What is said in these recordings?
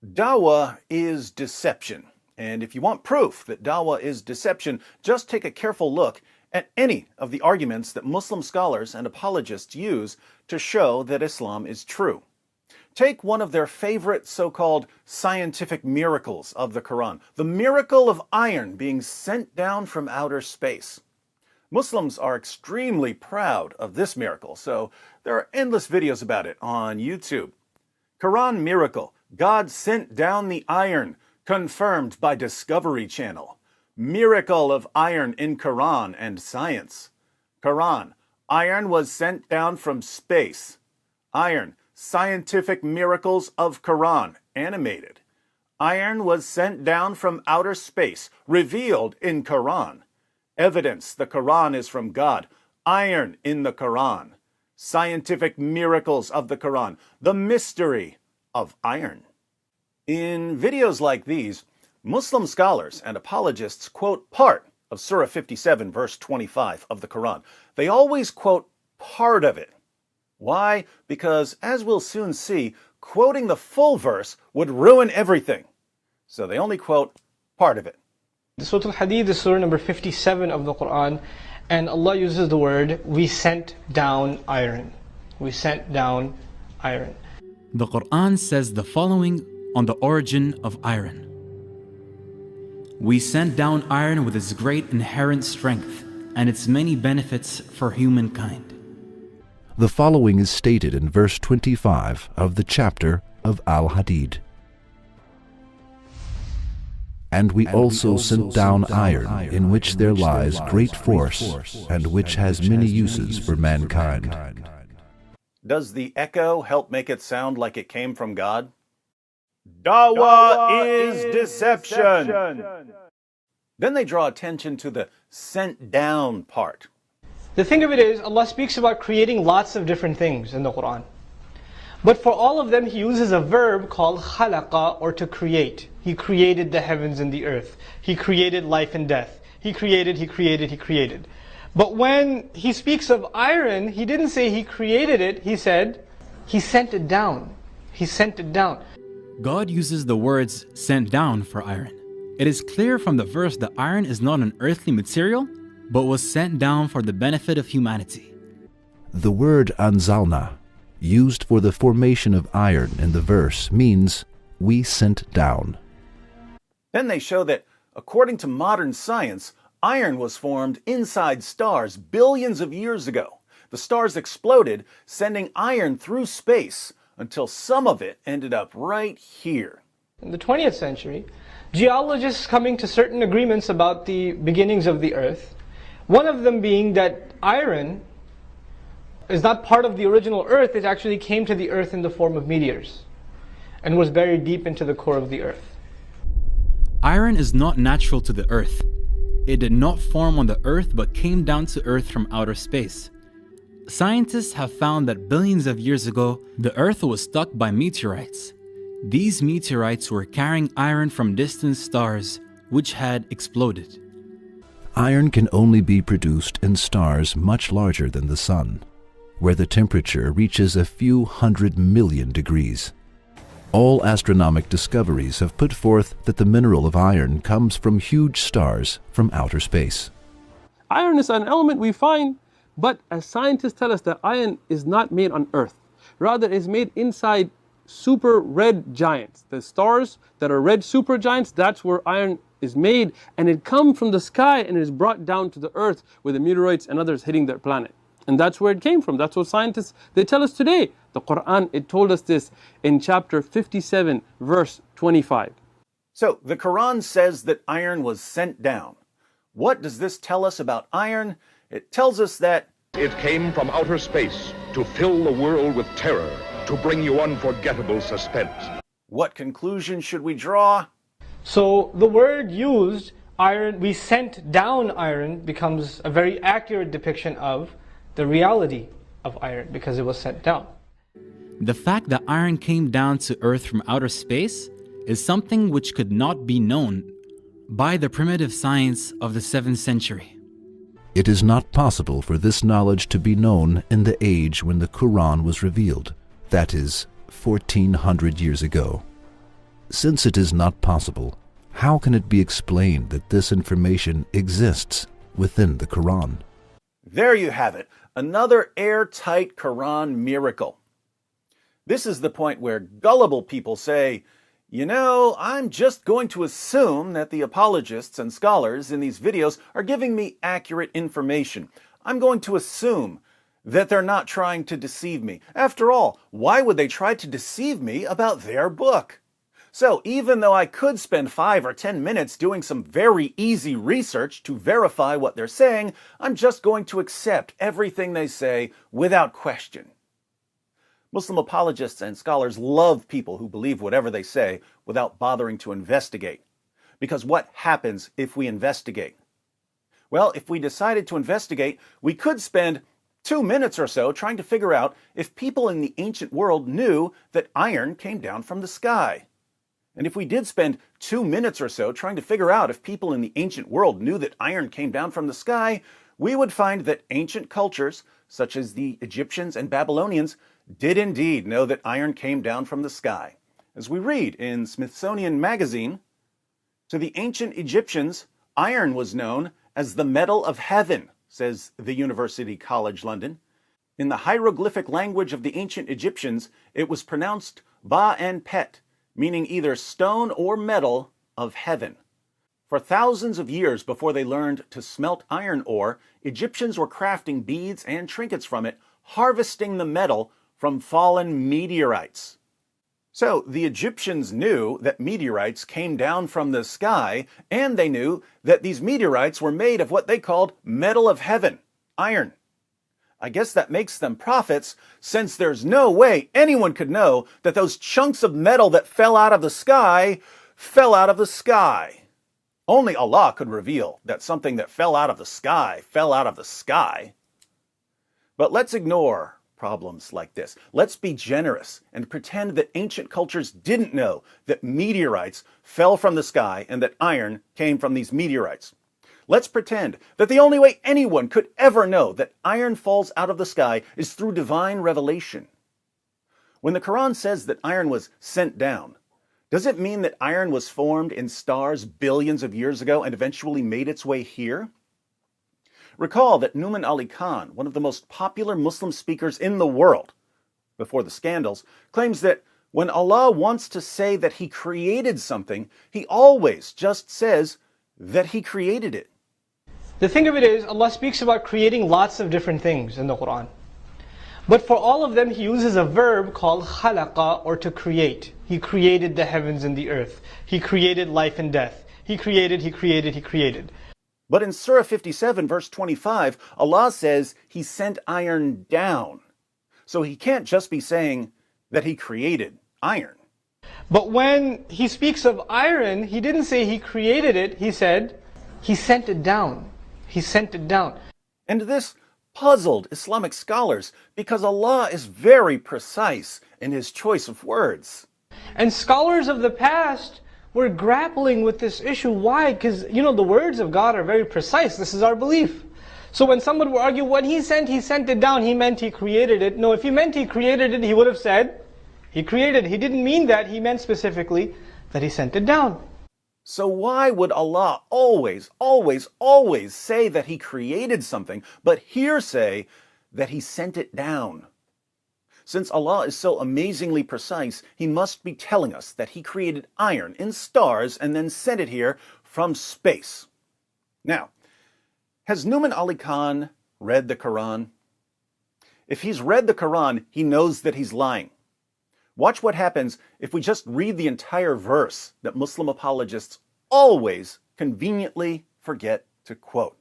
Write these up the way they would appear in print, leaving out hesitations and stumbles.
Dawah is deception. And if you want proof that dawah is deception, just take a careful look at any of the arguments that Muslim scholars and apologists use to show that Islam is true. Take one of their favorite so-called scientific miracles of the Quran, the miracle of iron being sent down from outer space. Muslims are extremely proud of this miracle, so there are endless videos about it on YouTube. Quran miracle, God sent down the iron, confirmed by Discovery Channel. Miracle of iron in Quran and science. Quran, iron was sent down from space. Iron, scientific miracles of Quran, animated. Iron was sent down from outer space, revealed in Quran. Evidence the Quran is from God. Iron in the Quran. Scientific miracles of the Quran. The mystery of iron. In videos like these, Muslim scholars and apologists quote part of Surah 57, verse 25 of the Quran. They always quote part of it. Why? Because, as we'll soon see, quoting the full verse would ruin everything. So they only quote part of it. Surah Al-Hadid is surah number 57 of the Quran, and Allah uses the word, we sent down iron. We sent down iron. The Quran says the following on the origin of iron. We sent down iron with its great inherent strength and its many benefits for humankind. The following is stated in verse 25 of the chapter of Al-Hadid. And we also sent down iron, in which there lies great force, and which has many uses for mankind. Does the echo help make it sound like it came from God? Dawah is deception. Then they draw attention to the sent down part. The thing of it is, Allah speaks about creating lots of different things in the Quran. But for all of them, He uses a verb called khalaqa, or to create. He created the heavens and the earth. He created life and death. He created. But when He speaks of iron, He didn't say He created it. He said, He sent it down. He sent it down. God uses the words sent down for iron. It is clear from the verse that iron is not an earthly material, but was sent down for the benefit of humanity. The word anzalna, used for the formation of iron in the verse, means we sent down. Then they show that, according to modern science, iron was formed inside stars billions of years ago. The stars exploded, sending iron through space, until some of it ended up right here. In the 20th century, geologists coming to certain agreements about the beginnings of the earth, one of them being that iron is not part of the original earth, it actually came to the earth in the form of meteors and was buried deep into the core of the earth. Iron is not natural to the earth. It did not form on the earth but came down to earth from outer space. Scientists have found that billions of years ago, the earth was struck by meteorites. These meteorites were carrying iron from distant stars which had exploded. Iron can only be produced in stars much larger than the Sun, where the temperature reaches a few 100 million degrees. All astronomic discoveries have put forth that the mineral of iron comes from huge stars from outer space. Iron is an element we find, but as scientists tell us that iron is not made on Earth. Rather, it is made inside super red giants. The stars that are red supergiants, that's where iron is made, and it comes from the sky and is brought down to the earth with the meteoroids and others hitting their planet. And that's where it came from. That's what scientists, they tell us today. The Quran, it told us this in chapter 57, verse 25. So the Quran says that iron was sent down. What does this tell us about iron? It tells us that it came from outer space to fill the world with terror, to bring you unforgettable suspense. What conclusion should we draw? So the word used, iron, we sent down iron, becomes a very accurate depiction of the reality of iron because it was sent down. The fact that iron came down to earth from outer space is something which could not be known by the primitive science of the 7th century. It is not possible for this knowledge to be known in the age when the Quran was revealed, that is, 1400 years ago. Since it is not possible, how can it be explained that this information exists within the Quran? There you have it, another airtight Quran miracle. This is the point where gullible people say, you know, I'm just going to assume that the apologists and scholars in these videos are giving me accurate information. I'm going to assume that they're not trying to deceive me. After all, why would they try to deceive me about their book? So even though I could spend 5 or 10 minutes doing some very easy research to verify what they're saying, I'm just going to accept everything they say without question. Muslim apologists and scholars love people who believe whatever they say without bothering to investigate. Because what happens if we investigate? Well, if we decided to investigate, we could spend 2 minutes or so trying to figure out if people in the ancient world knew that iron came down from the sky. And if we did spend 2 minutes or so trying to figure out if people in the ancient world knew that iron came down from the sky, we would find that ancient cultures, such as the Egyptians and Babylonians, did indeed know that iron came down from the sky. As we read in Smithsonian magazine, to the ancient Egyptians, iron was known as the metal of heaven, says the University College London. In the hieroglyphic language of the ancient Egyptians, it was pronounced Ba-en-Pet, meaning either stone or metal of heaven. For thousands of years before they learned to smelt iron ore, Egyptians were crafting beads and trinkets from it, harvesting the metal from fallen meteorites. So the Egyptians knew that meteorites came down from the sky, and they knew that these meteorites were made of what they called metal of heaven, iron. I guess that makes them prophets, since there's no way anyone could know that those chunks of metal that fell out of the sky fell out of the sky. Only Allah could reveal that something that fell out of the sky fell out of the sky. But let's ignore problems like this. Let's be generous and pretend that ancient cultures didn't know that meteorites fell from the sky and that iron came from these meteorites. Let's pretend that the only way anyone could ever know that iron falls out of the sky is through divine revelation. When the Quran says that iron was sent down, does it mean that iron was formed in stars billions of years ago and eventually made its way here? Recall that Nouman Ali Khan, one of the most popular Muslim speakers in the world, before the scandals, claims that when Allah wants to say that He created something, He always just says that He created it. The thing of it is, Allah speaks about creating lots of different things in the Quran. But for all of them, He uses a verb called khalaqa, or to create. He created the heavens and the earth. He created life and death. He created, He created, He created. But in Surah 57, verse 25, Allah says He sent iron down. So He can't just be saying that He created iron. But when He speaks of iron, He didn't say He created it. He said He sent it down. He sent it down. And this puzzled Islamic scholars because Allah is very precise in His choice of words. And scholars of the past were grappling with this issue. Why? Because, the words of God are very precise. This is our belief. So when someone would argue, when He sent it down, He meant He created it. No, if He meant He created it, He would have said He created it. He didn't mean that. He meant specifically that He sent it down. So why would Allah always, always, always say that He created something, but here say that He sent it down? Since Allah is so amazingly precise, He must be telling us that He created iron in stars and then sent it here from space. Now, has Nouman Ali Khan read the Quran? If he's read the Quran, he knows that he's lying. Watch what happens if we just read the entire verse that Muslim apologists always conveniently forget to quote.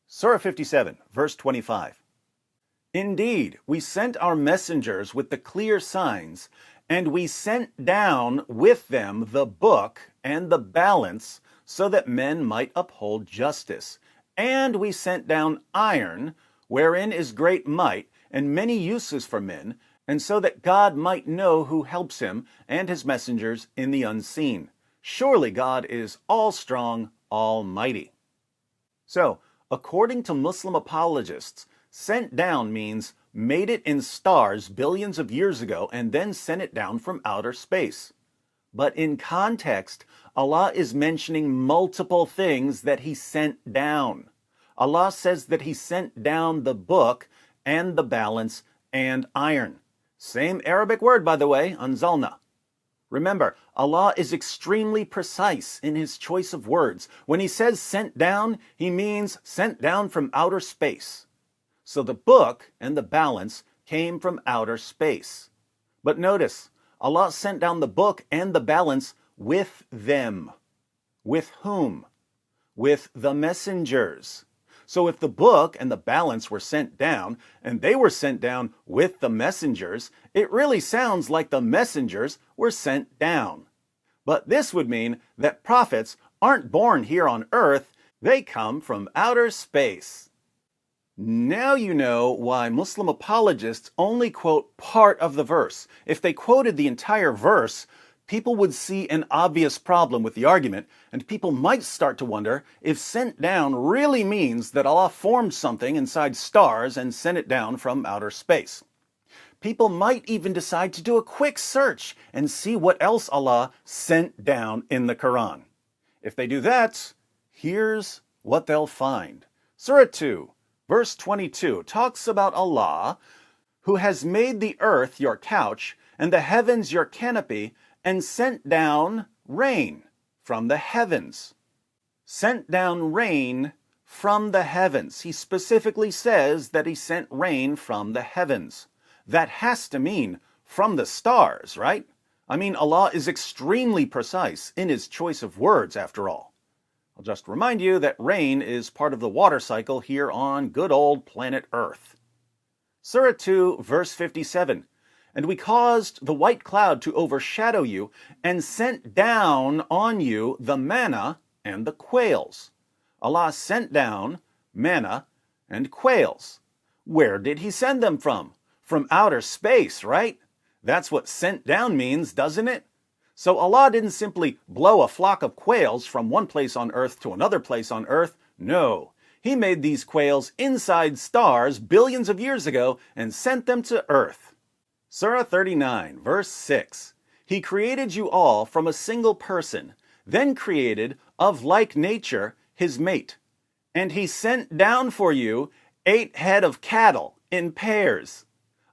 Surah 57, verse 25. Indeed, we sent our messengers with the clear signs, and we sent down with them the book and the balance, so that men might uphold justice. And we sent down iron, wherein is great might, and many uses for men, and so that God might know who helps Him and His messengers in the unseen. Surely God is all-strong, almighty. So, according to Muslim apologists, sent down means made it in stars billions of years ago and then sent it down from outer space. But in context, Allah is mentioning multiple things that He sent down. Allah says that He sent down the book and the balance and iron. Same Arabic word, by the way, anzalna. Remember, Allah is extremely precise in His choice of words. When He says sent down, He means sent down from outer space. So the book and the balance came from outer space. But notice, Allah sent down the book and the balance with them. With whom? With the messengers. So if the book and the balance were sent down, and they were sent down with the messengers, it really sounds like the messengers were sent down. But this would mean that prophets aren't born here on earth, they come from outer space. Now you know why Muslim apologists only quote part of the verse. If they quoted the entire verse, people would see an obvious problem with the argument, and people might start to wonder if sent down really means that Allah formed something inside stars and sent it down from outer space. People might even decide to do a quick search and see what else Allah sent down in the Quran. If they do that, here's what they'll find. Surah 2, verse 22 talks about Allah, who has made the earth your couch and the heavens your canopy, and sent down rain from the heavens. Sent down rain from the heavens. He specifically says that He sent rain from the heavens. That has to mean from the stars, right? I mean, Allah is extremely precise in His choice of words, after all. I'll just remind you that rain is part of the water cycle here on good old planet Earth. Surah 2, verse 57. And we caused the white cloud to overshadow you, and sent down on you the manna and the quails. Allah sent down manna and quails. Where did He send them from? From outer space, right? That's what sent down means, doesn't it? So Allah didn't simply blow a flock of quails from one place on earth to another place on earth. No. He made these quails inside stars billions of years ago and sent them to earth. Surah 39, verse 6. He created you all from a single person, then created of like nature his mate. And He sent down for you 8 head of cattle in pairs.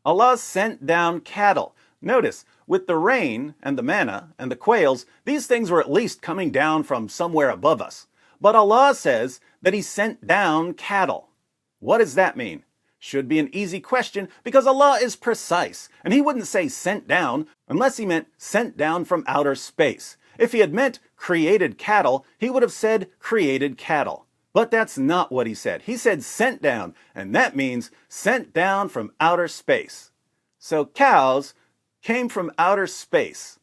Allah sent down cattle. Notice, with the rain and the manna and the quails, these things were at least coming down from somewhere above us. But Allah says that He sent down cattle. What does that mean? Should be an easy question because Allah is precise, and He wouldn't say sent down unless He meant sent down from outer space. If He had meant created cattle, He would have said created cattle. But that's not what He said. He said sent down, and that means sent down from outer space. So cows came from outer space.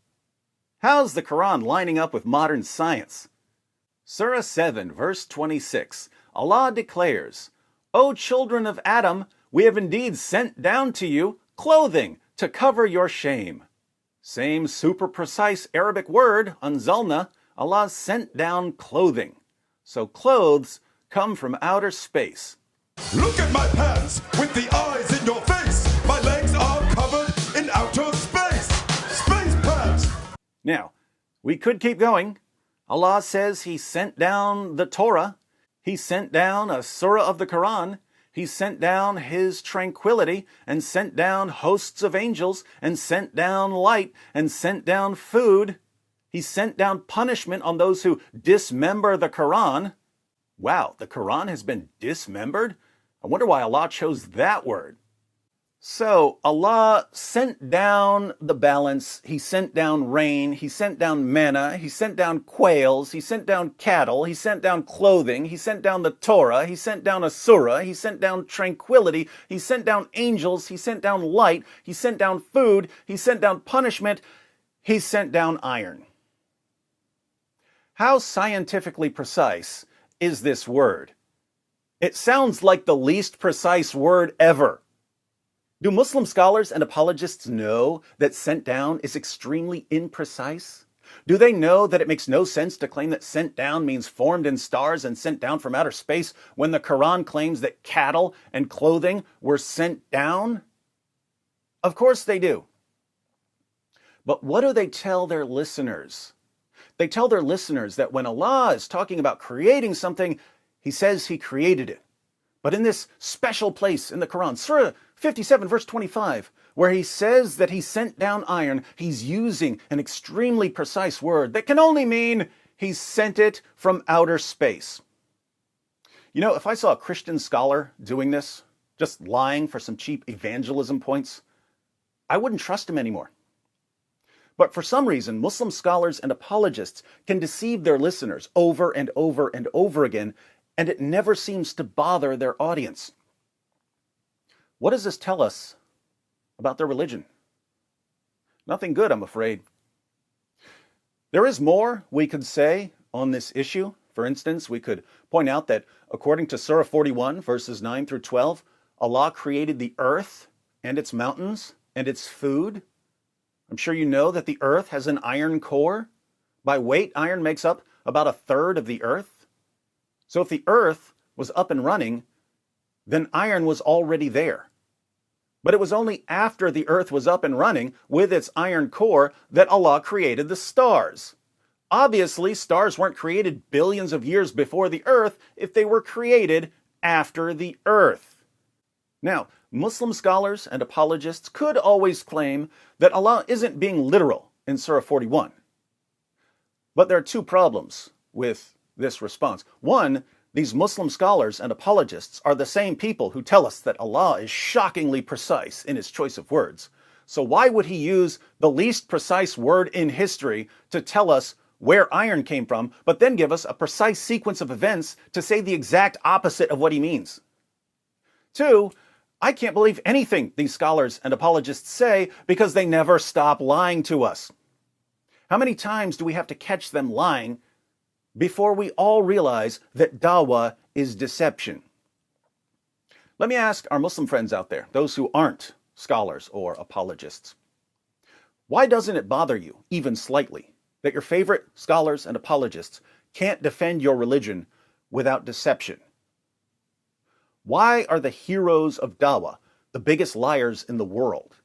How's the Quran lining up with modern science? Surah 7, verse 26. Allah declares, O children of Adam, we have indeed sent down to you clothing to cover your shame. Same super precise Arabic word, anzalna, Allah sent down clothing. So clothes come from outer space. Look at my pants with the eyes in your face. My legs are covered in outer space. Space pants. Now, we could keep going. Allah says He sent down the Torah. He sent down a surah of the Quran. He sent down His tranquility and sent down hosts of angels and sent down light and sent down food. He sent down punishment on those who dismember the Quran. Wow, the Quran has been dismembered? I wonder why Allah chose that word. So Allah sent down the balance, He sent down rain, He sent down manna, He sent down quails, He sent down cattle, He sent down clothing, He sent down the Torah, He sent down a surah, He sent down tranquility, He sent down angels, He sent down light, He sent down food, He sent down punishment, He sent down iron. How scientifically precise is this word? It sounds like the least precise word ever. Do Muslim scholars and apologists know that sent down is extremely imprecise? Do they know that it makes no sense to claim that sent down means formed in stars and sent down from outer space when the Quran claims that cattle and clothing were sent down? Of course they do. But what do they tell their listeners? They tell their listeners that when Allah is talking about creating something, He says He created it. But in this special place in the Quran, Surah 57 verse 25, where He says that He sent down iron, He's using an extremely precise word that can only mean He sent it from outer space. You know, if I saw a Christian scholar doing this, just lying for some cheap evangelism points, I wouldn't trust him anymore. But for some reason, Muslim scholars and apologists can deceive their listeners over and over and over again, and it never seems to bother their audience. What does this tell us about their religion? Nothing good, I'm afraid. There is more we could say on this issue. For instance, we could point out that according to Surah 41, verses 9 through 12, Allah created the earth and its mountains and its food. I'm sure you know that the earth has an iron core. By weight, iron makes up about a third of the earth. So if the earth was up and running, then iron was already there. But it was only after the earth was up and running with its iron core that Allah created the stars. Obviously, stars weren't created billions of years before the earth if they were created after the earth. Now, Muslim scholars and apologists could always claim that Allah isn't being literal in Surah 41. But there are two problems with this response. One, these Muslim scholars and apologists are the same people who tell us that Allah is shockingly precise in His choice of words. So why would He use the least precise word in history to tell us where iron came from, but then give us a precise sequence of events to say the exact opposite of what He means? Two, I can't believe anything these scholars and apologists say because they never stop lying to us. How many times do we have to catch them lying before we all realize that dawah is deception? Let me ask our Muslim friends out there, those who aren't scholars or apologists, why doesn't it bother you, even slightly, that your favorite scholars and apologists can't defend your religion without deception? Why are the heroes of dawah the biggest liars in the world?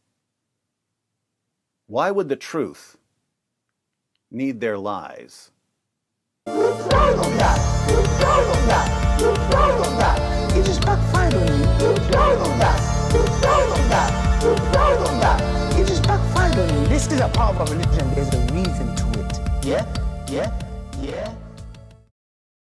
Why would the truth need their lies? You tried on that. You tried on that. You tried on that. It just backfired on you. You tried on that. You tried on that. You tried on that. It just backfired on you. This is a part of our religion. There's a reason to it. Yeah?